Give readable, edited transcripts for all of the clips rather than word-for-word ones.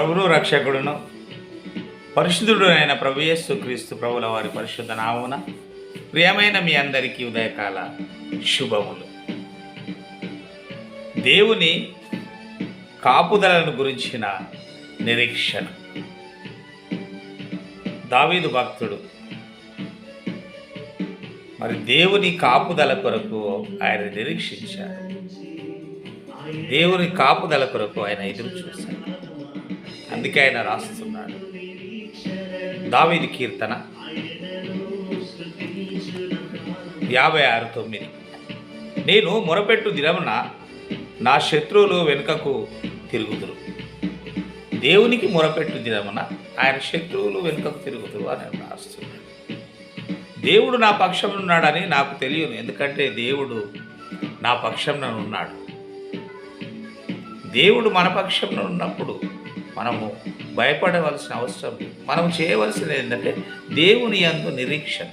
ప్రభువు రక్షకుడును పరిశుద్ధుడు అయిన ప్రభు యేసు క్రీస్తు ప్రభుల వారి పరిశుద్ధ నామమున ప్రియమైన మీ అందరికీ ఉదయకాల శుభములు. దేవుని కాపుదలను గురించిన నిరీక్షణ. దావీదు భక్తుడు మరి దేవుని కాపుదల కొరకు ఆయన నిరీక్షించాడు. దేవుని కాపుదల కొరకు ఆయన ఎదురు చూశాడు. అందుకే ఆయన రాస్తున్నాడు దావీదు కీర్తన 56:9. నేను మొరపెట్టు దినమున నా శత్రువులు వెనుకకు తిరుగుదురు. దేవునికి మొరపెట్టు దినమున ఆయన శత్రువులు వెనుకకు తిరుగుదురు అని రాస్తున్నాడు. దేవుడు నా పక్షంలో ఉన్నాడని నాకు తెలియదు, ఎందుకంటే దేవుడు నా పక్షంలో ఉన్నాడు. దేవుడు మన పక్షంలో ఉన్నప్పుడు మనము భయపడవలసిన అవసరం లేదు. మనం చేయవలసినది ఏంటంటే దేవుని యందు నిరీక్షణ,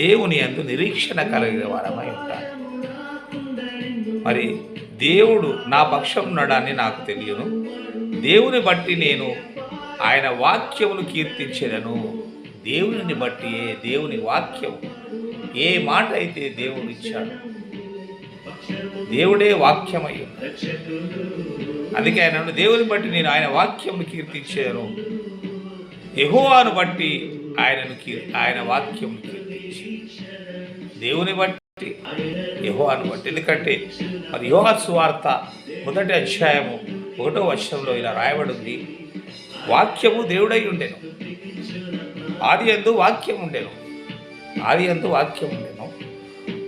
దేవుని యందు నిరీక్షణ కలిగిన వారమై ఉంటారు. మరి దేవుడు నా పక్షం ఉన్నాడని నాకు తెలియను, దేవుని బట్టి నేను ఆయన వాక్యమును కీర్తించేదను. దేవుని బట్టి దేవుని వాక్యం ఏ మాట అయితే దేవుడు ఇచ్చాడు, దేవుడే వాక్యమై ఉన్నాడు. అందుకే ఆయన దేవుని బట్టి నేను ఆయన వాక్యమును కీర్తించాను. యెహోవాను బట్టి ఆయన వాక్యమును కీర్తించి, దేవుని బట్టి యెహోవాను బట్టి. ఎందుకంటే మరి యోహాను సువార్త 1వ అధ్యాయము 1వ వచనంలో ఇలా రాయబడి ఉంది, వాక్యము దేవుడై ఉండెను, ఆదియందు వాక్యం ఉండెను, ఆదియందు వాక్యం ఉండెను,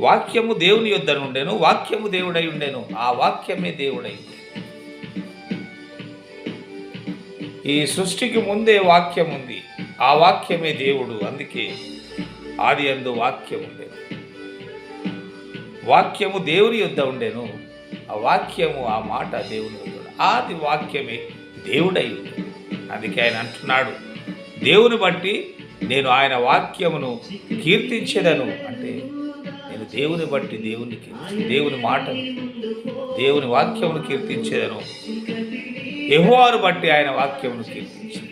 వాక్యము దేవుని యొద్ద ఉండెను, వాక్యము దేవుడై ఉండెను, ఆ వాక్యమే దేవుడై ఉండెను. ఈ సృష్టికి ముందే వాక్యం ఉంది, ఆ వాక్యమే దేవుడు. అందుకే ఆదియందు వాక్యం ఉండెను, వాక్యము దేవుని యొద్ద ఉండెను, ఆ వాక్యము ఆ మాట దేవుని యొద్ద, ఆది వాక్యమే దేవుడై ఉండెను. అందుకే ఆయన అంటున్నాడు, దేవుని బట్టి నేను ఆయన వాక్యమును కీర్తించేదను. అంటే నేను దేవుని బట్టి దేవుని మాటను, దేవుని వాక్యమును కీర్తించేదను. యెహోవాను బట్టి ఆయన వాక్యమును కీర్తించి,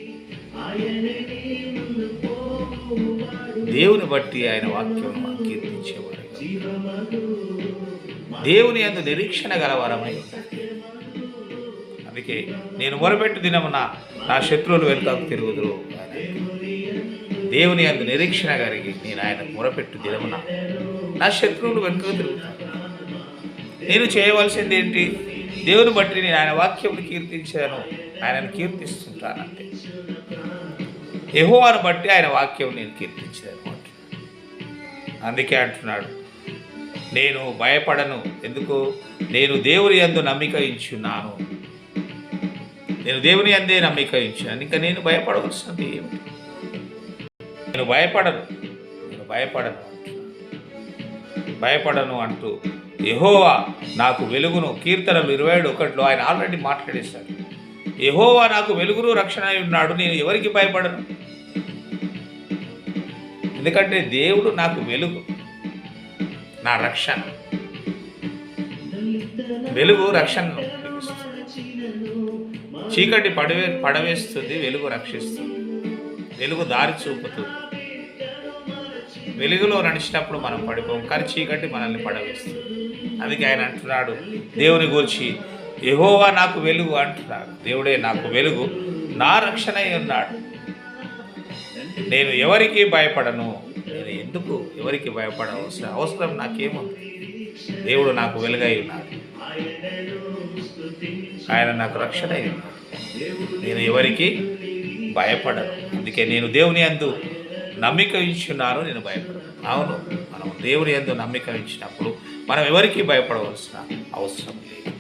దేవుని బట్టి ఆయన వాక్యమును మనం కీర్తించేవారు. దేవుని యందు నిరీక్షణ గలవారమై ఉంటారు. అందుకే నేను మొరపెట్టు దినమున నా శత్రువులు వెనుకకు తిరుగుదురు. దేవుని యందు నిరీక్షణ కలిగి నేను ఆయన మొరపెట్టు దినమున నా శత్రువులు వెనుకకు తిరుగుతాను. నేను చేయవలసింది ఏంటి? దేవుని బట్టి నేను ఆయన వాక్యమును కీర్తించాను, ఆయనను కీర్తిస్తుంటానంటే. యెహోవాను బట్టి ఆయన వాక్యం నేను కీర్తించాను. అందుకే అంటున్నాడు, నేను భయపడను. ఎందుకు? నేను దేవుని యందు నమ్మిక ఇచ్చున్నాను, నేను దేవుని యందే నమ్మిక ఇచ్చాను. ఇంకా నేను భయపడవలసినది ఏమిటి? నేను భయపడను అంటూ యెహోవా నాకు వెలుగును. కీర్తనలు 27:1 ఆయన ఆల్రెడీ మాట్లాడేశాడు. యెహోవా నాకు వెలుగును రక్షణ అయి ఉన్నాడు, నేను ఎవరికి భయపడను. ఎందుకంటే దేవుడు నాకు వెలుగు, నా రక్షణ. వెలుగు రక్షణను చీకటి పడవేస్తుంది, వెలుగు రక్షిస్తుంది, వెలుగు దారి చూపుతుంది. వెలుగులో నడిచినప్పుడు మనం పడిపోం, కానీ చీకటి మనల్ని పడవేస్తుంది. అందుకే ఆయన అంటున్నాడు దేవుని గూర్చి, యెహోవా నాకు వెలుగు అంటున్నాడు. దేవుడే నాకు వెలుగు, నా రక్షణ అయి ఉన్నాడు. నేను ఎవరికి భయపడను. నేను ఎందుకు ఎవరికి అవసరం నాకేముంది? దేవుడు నాకు వెలుగై ఉన్నాడు, ఆయన నాకు రక్షణ అయి ఉన్నాడు. నేను ఎవరికి భయపడను. అందుకే నేను దేవుని యందు నమ్మిక ఇచ్చున్నాను, నేను భయపడను. అవును, మనం దేవుని యందు నమ్మిక ఇచ్చినప్పుడు మనం ఎవరికి భయపడవలసిన అవసరం లేదు.